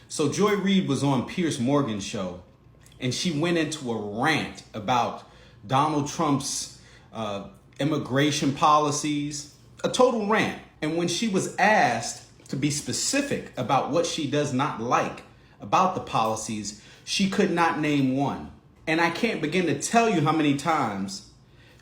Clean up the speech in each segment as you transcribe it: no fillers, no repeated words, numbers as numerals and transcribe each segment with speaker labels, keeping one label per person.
Speaker 1: So Joy Reid was on Piers Morgan's show, and she went into a rant about Donald Trump's immigration policies, a total rant. And when she was asked to be specific about what she does not like about the policies, she could not name one. And I can't begin to tell you how many times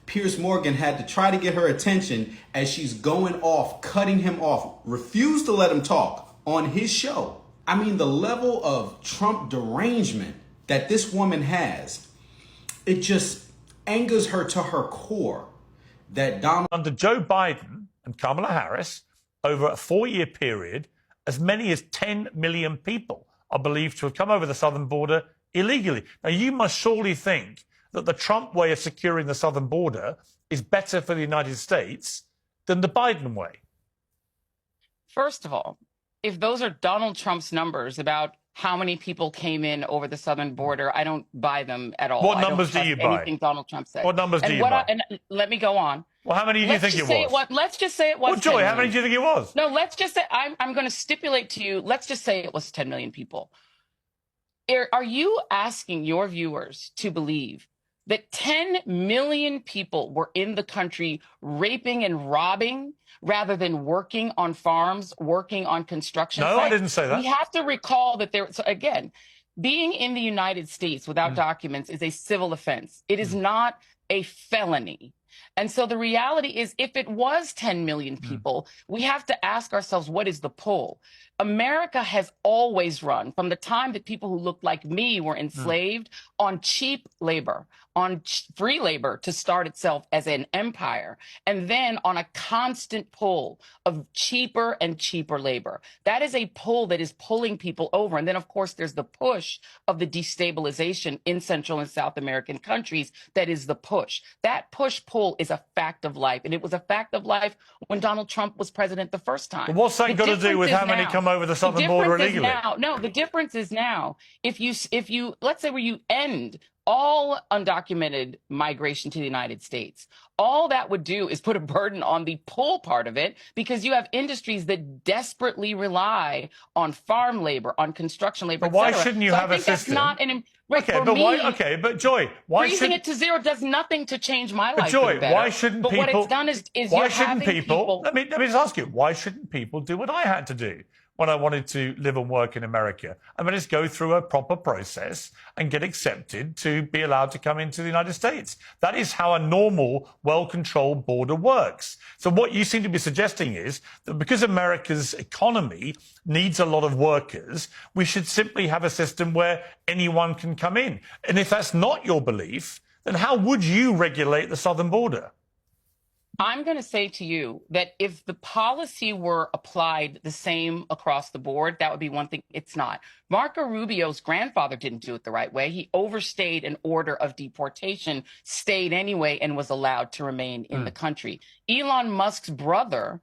Speaker 1: Piers Morgan had to try to get her attention as she's going off, cutting him off, refused to let him talk on his show. I mean, the level of Trump derangement that this woman has, it just angers her to her core that Donald...
Speaker 2: Under Joe Biden and Kamala Harris, over a 4-year period, as many as 10 million people are believed to have come over the southern border illegally. Now, you must surely think that the Trump way of securing the southern border is better for the United States than the Biden way.
Speaker 3: First of all, if those are Donald Trump's numbers about how many people came in over the southern border, I don't buy them at all.
Speaker 2: What numbers do you buy?
Speaker 3: Anything Donald Trump said.
Speaker 2: What numbers do you buy?
Speaker 3: And let me go on.
Speaker 2: Well, how many do you think it was?
Speaker 3: Let's just say it was.
Speaker 2: Well, Joy, how many do you think it was?
Speaker 3: No, let's just say I'm going to stipulate to you. Let's just say it was 10 million people. Are you asking your viewers to believe that 10 million people were in the country raping and robbing rather than working on farms, working on construction sites?
Speaker 2: No, I didn't say that.
Speaker 3: We have to recall that so again, being in the United States without documents is a civil offense. It is not a felony. And so the reality is, if it was 10 million people, we have to ask ourselves, what is the pull? America has always run, from the time that people who looked like me were enslaved, on cheap labor, on free labor to start itself as an empire, and then on a constant pull of cheaper and cheaper labor. That is a pull that is pulling people over. And then, of course, there's the push of the destabilization in Central and South American countries. That is the push. That push-pull is a fact of life. And it was a fact of life when Donald Trump was president the first time.
Speaker 2: But what's that got to do with how many come over the southern border illegally?
Speaker 3: No, the difference is now, if you let's say where you end all undocumented migration to the United States, all that would do is put a burden on the pull part of it, because you have industries that desperately rely on farm labor, on construction labor.
Speaker 2: But why shouldn't you have a system?
Speaker 3: That's not an
Speaker 2: but Joy, why
Speaker 3: raising it to zero does nothing to change my life.
Speaker 2: But Joy, why shouldn't people?
Speaker 3: But what it's done is
Speaker 2: why shouldn't people? Let me just ask you, why shouldn't people do what I had to do when I wanted to live and work in America? I mean, just go through a proper process and get accepted to be allowed to come into the United States. That is how a normal, well-controlled border works. So what you seem to be suggesting is that because America's economy needs a lot of workers, we should simply have a system where anyone can come in. And if that's not your belief, then how would you regulate the southern border?
Speaker 3: I'm going to say to you that if the policy were applied the same across the board, that would be one thing. It's not. Marco Rubio's grandfather didn't do it the right way. He overstayed an order of deportation, stayed anyway, and was allowed to remain in the country. Elon Musk's brother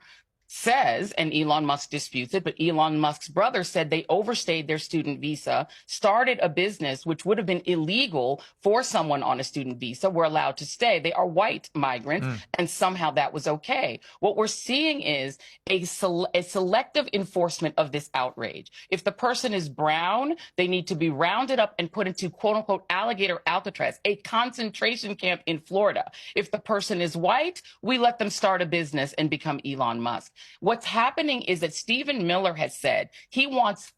Speaker 3: says, and Elon Musk disputes it, but Elon Musk's brother said they overstayed their student visa, started a business which would have been illegal for someone on a student visa, were allowed to stay. They are white migrants, and somehow that was okay. What we're seeing is a selective enforcement of this outrage. If the person is brown, they need to be rounded up and put into quote-unquote alligator Alcatraz, a concentration camp in Florida. If the person is white, we let them start a business and become Elon Musk. What's happening is that Stephen Miller has said he wants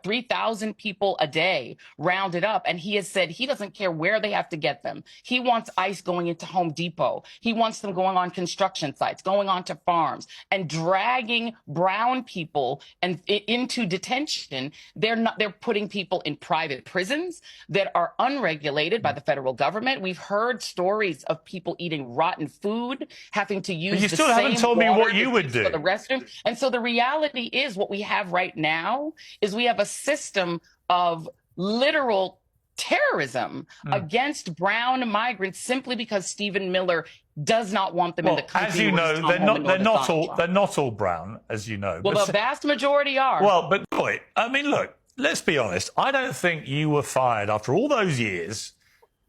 Speaker 3: 3,000 people a day rounded up. And he has said he doesn't care where they have to get them. He wants ICE going into Home Depot. He wants them going on construction sites, going onto farms, and dragging brown people into detention. They're putting people in private prisons that are unregulated by the federal government. We've heard stories of people eating rotten food, having to use
Speaker 2: but you still haven't told me what you would do
Speaker 3: for the restroom. And so the reality is, what we have right now is we have a system of literal terrorism against brown migrants simply because Stephen Miller does not want them in the country.
Speaker 2: As you know, they're not all brown, as you know.
Speaker 3: Well, the vast majority are.
Speaker 2: Well, but boy, I mean, look, let's be honest. I don't think you were fired after all those years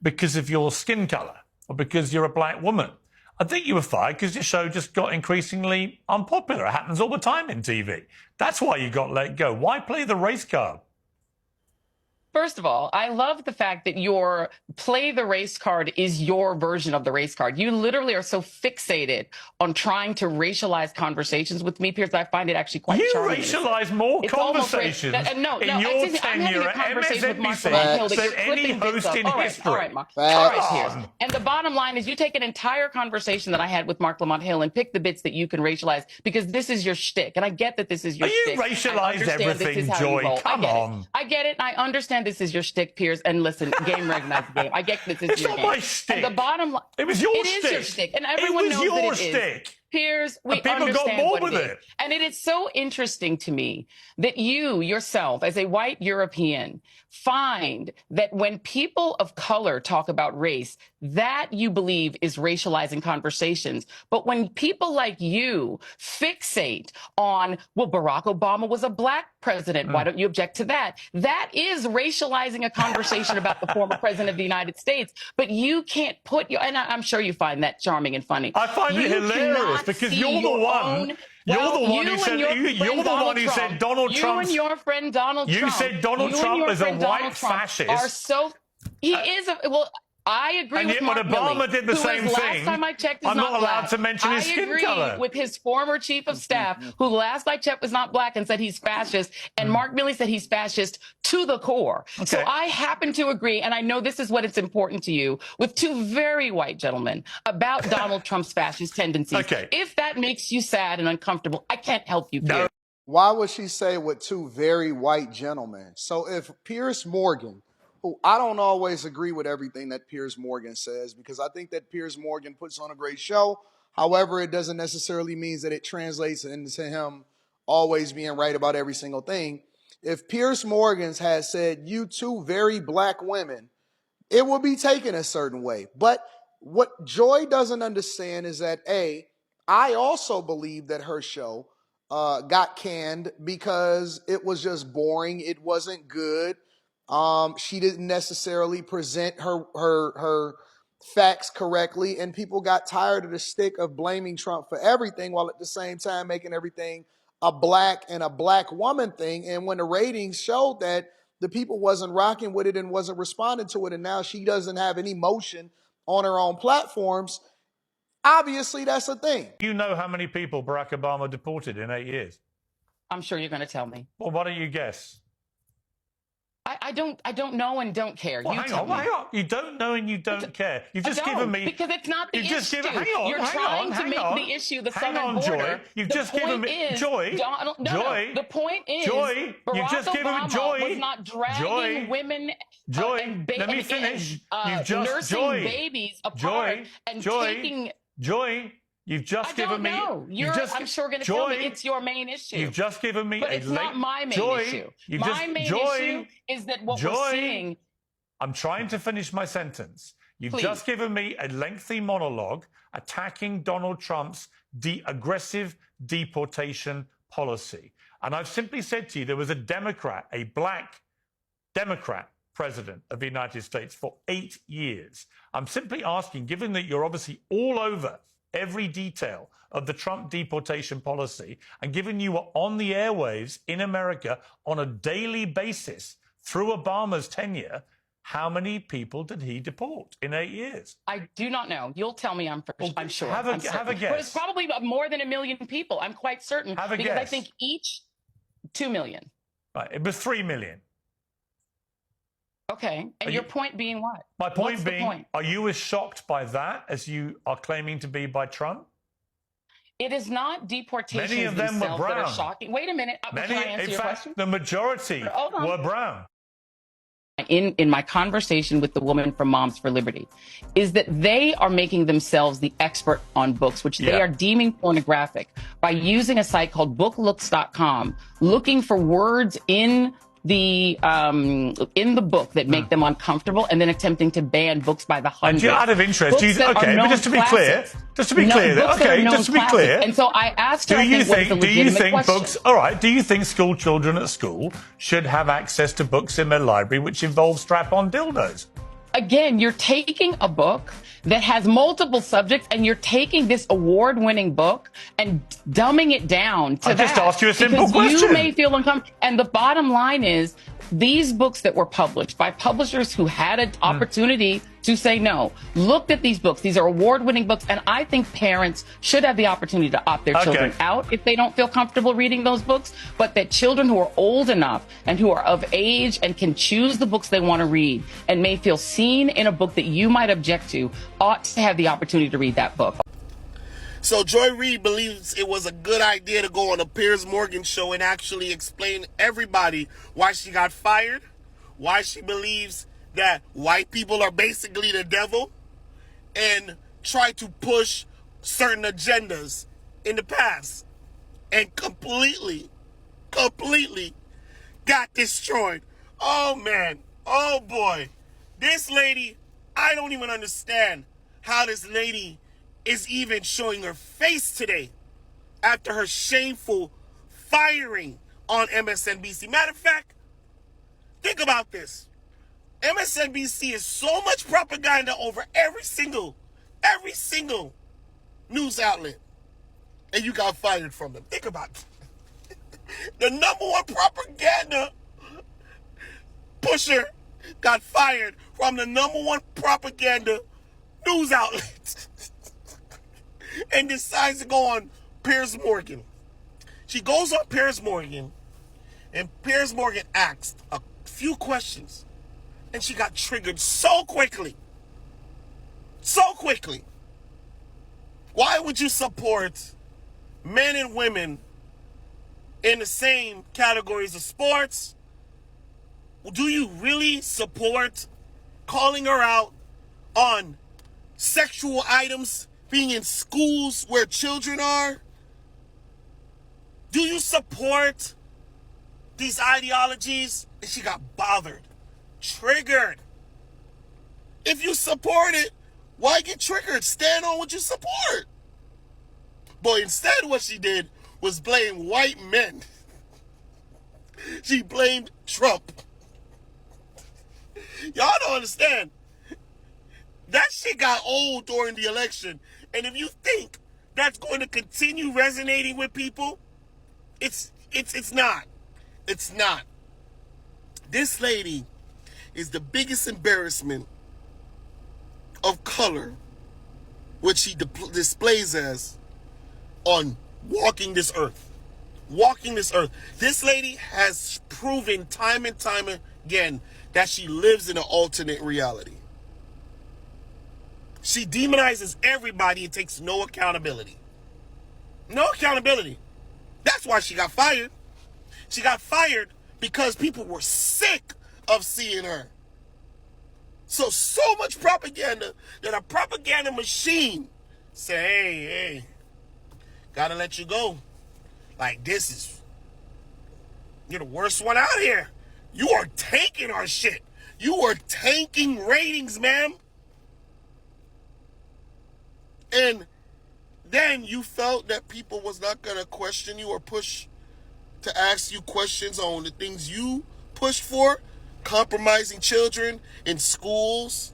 Speaker 2: because of your skin color or because you're a black woman. I think you were fired because your show just got increasingly unpopular. It happens all the time in TV. That's why you got let go. Why play the race card?
Speaker 3: First of all, I love the fact that your play the race card is your version of the race card. You literally are so fixated on trying to racialize conversations with me, Piers. I find it actually quite charming.
Speaker 2: You racialize more conversations in your tenure at MSNBC than any host in history.
Speaker 3: All right, Mark. All right, Piers. And the bottom line is you take an entire conversation that I had with Mark Lamont Hill and pick the bits that you can racialize because this is your shtick. And I get that this is your shtick.
Speaker 2: You racialized everything, Joy. Come on.
Speaker 3: I get it. I understand this is your shtick, Piers. And listen, game recognized game. I get this is
Speaker 2: it's
Speaker 3: your
Speaker 2: not
Speaker 3: game.
Speaker 2: My shtick.
Speaker 3: And the bottom line,
Speaker 2: it was your
Speaker 3: it
Speaker 2: shtick.
Speaker 3: It is your shtick, and everyone knows that it is. Piers, we understand what it is. And it is so interesting to me that you yourself, as a white European, find that when people of color talk about race, that you believe is racializing conversations. But when people like you fixate on, well, Barack Obama was a black president, why don't you object to that? That is racializing a conversation about the former president of the United States. But you can't put your, and I'm sure you find that charming and funny.
Speaker 2: I find it hilarious because you're the one. You're the one who said Donald Trump.
Speaker 3: You and your friend Donald Trump.
Speaker 2: You said Donald Trump is a white fascist.
Speaker 3: Are so he is a well. I agree with Mark
Speaker 2: Obama did the same thing.
Speaker 3: Last time I checked, is
Speaker 2: I'm not allowed
Speaker 3: black.
Speaker 2: to mention his skin color.
Speaker 3: I agree with his former chief of staff, who last I checked was not black and said he's fascist. And Mark Milley said he's fascist to the core. Okay. So I happen to agree, and I know this is what it's important to you, with two very white gentlemen about Donald Trump's fascist tendencies.
Speaker 2: Okay.
Speaker 3: If that makes you sad and uncomfortable, I can't help you.
Speaker 2: No.
Speaker 4: Why would she say with two very white gentlemen? So if Piers Morgan, who I don't always agree with everything that Piers Morgan says, because I think that Piers Morgan puts on a great show. However, it doesn't necessarily mean that it translates into him always being right about every single thing. If Piers Morgan has said, you two very black women, it will be taken a certain way. But what Joy doesn't understand is that, I also believe that her show got canned because it was just boring. It wasn't good. She didn't necessarily present her facts correctly, and people got tired of the stick of blaming Trump for everything while at the same time making everything a black and a black woman thing. And when the ratings showed that the people wasn't rocking with it and wasn't responding to it, and now she doesn't have any motion on her own platforms, obviously that's a thing.
Speaker 2: You know how many people Barack Obama deported in 8 years?
Speaker 3: I'm sure you're going to tell me.
Speaker 2: Well, why don't you guess?
Speaker 3: I don't know and don't care.
Speaker 2: Well, hang on. You don't know and you don't care. You've just given me...
Speaker 3: Because it's not the issue.
Speaker 2: You're
Speaker 3: trying to make the issue the southern border.
Speaker 2: Joy. You've just given me... Joy.
Speaker 3: No. The point is...
Speaker 2: Joy. You've just given me... Joy.
Speaker 3: Was not dragging women...
Speaker 2: Joy.
Speaker 3: And
Speaker 2: let me finish.
Speaker 3: You've just... Nursing babies apart and taking...
Speaker 2: Joy. You've just given me...
Speaker 3: I'm sure going to tell me it's your main issue.
Speaker 2: You've just given me
Speaker 3: but it's not my main issue. My main issue is that what we're seeing...
Speaker 2: I'm trying to finish my sentence. You've just given me a lengthy monologue attacking Donald Trump's aggressive deportation policy. And I've simply said to you, there was a Democrat, a black Democrat president of the United States for 8 years. I'm simply asking, given that you're obviously all over every detail of the Trump deportation policy, and given you were on the airwaves in America on a daily basis through Obama's tenure, how many people did he deport in 8 years?
Speaker 3: I do not know. You'll tell me, I'm sure.
Speaker 2: Have a guess.
Speaker 3: But it's probably more than 1 million people. I'm quite certain.
Speaker 2: Have a
Speaker 3: because
Speaker 2: guess.
Speaker 3: I think each 2 million.
Speaker 2: Right, it was 3 million.
Speaker 3: Okay, and your point being what?
Speaker 2: My point being, are you as shocked by that as you are claiming to be by Trump?
Speaker 3: It is not deportations
Speaker 2: Many of them were brown.
Speaker 3: That are shocking. Wait a minute. Can I answer your question?
Speaker 2: The majority were brown.
Speaker 3: In my conversation with the woman from Moms for Liberty, is that they are making themselves the expert on books, which they are deeming pornographic, by using a site called booklooks.com, looking for words in the book that make them uncomfortable, and then attempting to ban books by the hundreds.
Speaker 2: Out of interest, but just to be clear,
Speaker 3: And so I asked her, do you think
Speaker 2: books? All right. Do you think school children at school should have access to books in their library which involve strap-on dildos?
Speaker 3: again, you're taking a book that has multiple subjects and you're taking this award-winning book and dumbing it down to
Speaker 2: I just asked you a simple
Speaker 3: because
Speaker 2: question.
Speaker 3: you may feel uncomfortable. And the bottom line is these books that were published by publishers who had an opportunity to say no, looked at these books. These are award-winning books. And I think parents should have the opportunity to opt their children out if they don't feel comfortable reading those books, but that children who are old enough and who are of age and can choose the books they want to read and may feel seen in a book that you might object to ought to have the opportunity to read that book.
Speaker 5: So Joy Reid believes it was a good idea to go on a Piers Morgan show and actually explain everybody why she got fired, why she believes that white people are basically the devil, and try to push certain agendas in the past, and completely got destroyed. Oh man, oh boy. This lady, I don't even understand how this lady is even showing her face today after her shameful firing on MSNBC. Matter of fact, think about this. MSNBC is so much propaganda over every single news outlet, and you got fired from them. Think about it. The number one propaganda pusher got fired from the number one propaganda news outlet and decides to go on Piers Morgan. She goes on Piers Morgan, and Piers Morgan asked a few questions, and she got triggered so quickly. Why would you support men and women in the same categories of sports? Do you really support calling her out on sexual items being in schools where children are? Do you support these ideologies? And she got bothered, triggered. If you support it, why get triggered? Stand on what you support. But instead what she did was blame white men. She blamed Trump. Y'all don't understand. That shit got old during the election. And if you think that's going to continue resonating with people, it's not. It's not. This lady is the biggest embarrassment of color, which she displays as on walking this earth. Walking this earth. This lady has proven time and time again that she lives in an alternate reality. She demonizes everybody and takes no accountability. No accountability. That's why she got fired. She got fired because people were sick of seeing her. So much propaganda that a propaganda machine said, hey, gotta let you go. Like, you're the worst one out here. You are tanking our shit. You are tanking ratings, ma'am. And then you felt that people was not going to question you or push to ask you questions on the things you pushed for, compromising children in schools,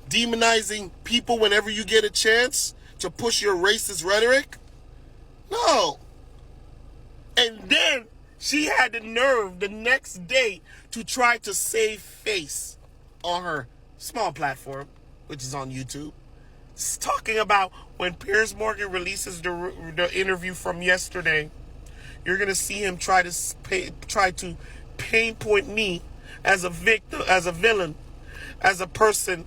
Speaker 5: demonizing people whenever you get a chance to push your racist rhetoric. No. And then she had the nerve the next day to try to save face on her small platform, which is on YouTube. It's talking about when Piers Morgan releases the interview from yesterday, you're going to see him try to pinpoint me as a victim, as a villain, as a person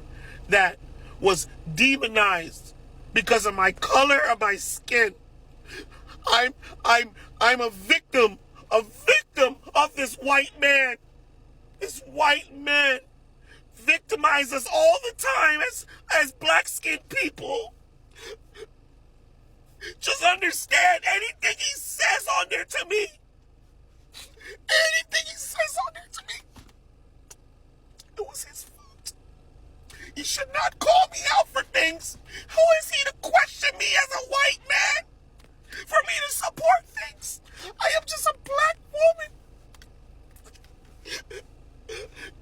Speaker 5: that was demonized because of my color of my skin. I'm a victim of this white man. This white man victimizes us all the time as black-skinned people. Just understand, anything he says on there to me, it was his fault. He should not call me out for things. Who is he to question me as a white man? For me to support things? I am just a black woman.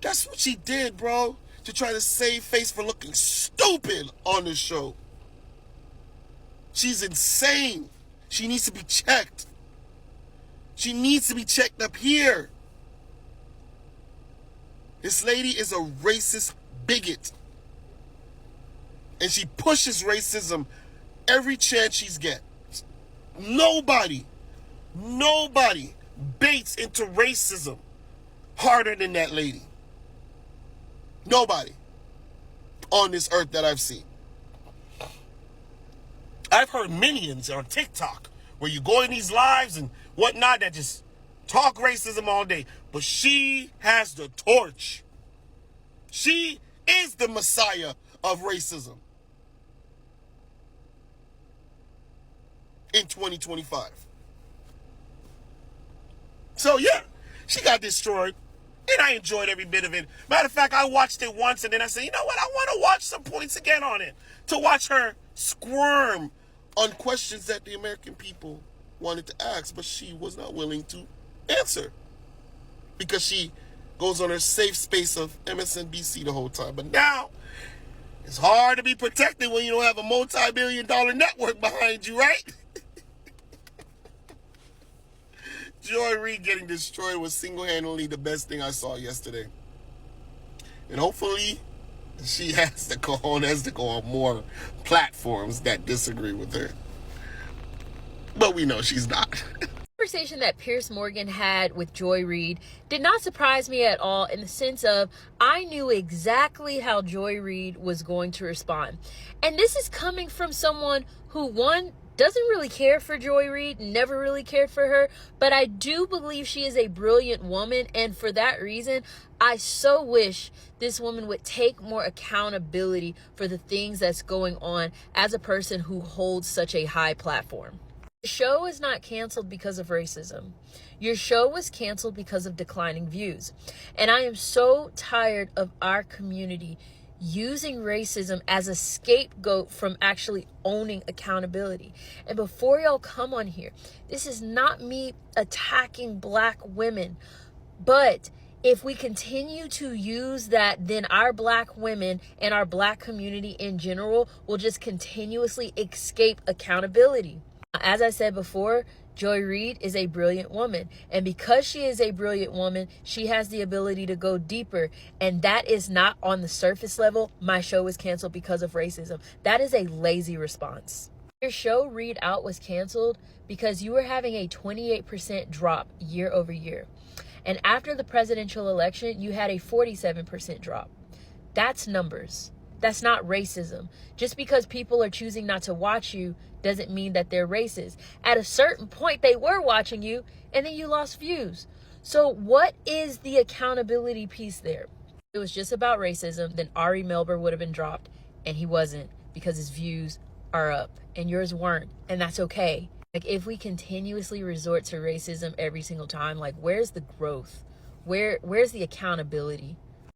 Speaker 5: That's what she did, bro. to try to save face for looking stupid on this show. She's insane. She needs to be checked. She needs to be checked up here. This lady is a racist bigot. And she pushes racism every chance she's get. Nobody baits into racism harder than that lady. Nobody on this earth that I've seen. I've heard minions on TikTok where you go in these lives and whatnot that just talk racism all day. But she has the torch. She is the messiah of racism in 2025. So yeah, she got destroyed. And I enjoyed every bit of it. Matter of fact, I watched it once and then I said, you know what? I want to watch some points again on it. To watch her squirm on questions that the American people wanted to ask, but she was not willing to answer. Because she goes on her safe space of MSNBC the whole time. But now, it's hard to be protected when you don't have a multi-billion-dollar network behind you, right? Joy Reid getting destroyed was single-handedly the best thing I saw yesterday. And hopefully, she has to go on more platforms that disagree with her. But we know she's not.
Speaker 6: The conversation that Piers Morgan had with Joy Reid did not surprise me at all, in the sense of I knew exactly how Joy Reid was going to respond. And this is coming from someone who, one, doesn't really care for Joy Reid, never really cared for her, but I do believe she is a brilliant woman, and for that reason, I so wish this woman would take more accountability for the things that's going on as a person who holds such a high platform. The show is not canceled because of racism. Your show was canceled because of declining views. And I am so tired of our community using racism as a scapegoat from actually owning accountability. And before y'all come on here, this is not me attacking black women, but if we continue to use that, then our black women and our black community in general will just continuously escape accountability. As I said before, Joy Reid is a brilliant woman. And because she is a brilliant woman, she has the ability to go deeper. And that is not on the surface level. My show was canceled because of racism. That is a lazy response. Your show Reid Out was canceled because you were having a 28% drop year over year. And after the presidential election, you had a 47% drop. That's numbers. That's not racism. Just because people are choosing not to watch you doesn't mean that they're racist. At a certain point, they were watching you, and then you lost views. So what is the accountability piece there? If it was just about racism, then Ari Melber would have been dropped, and he wasn't, because his views are up, and yours weren't, and that's okay. Like, if we continuously resort to racism every single time, like, where's the growth? Where's the accountability?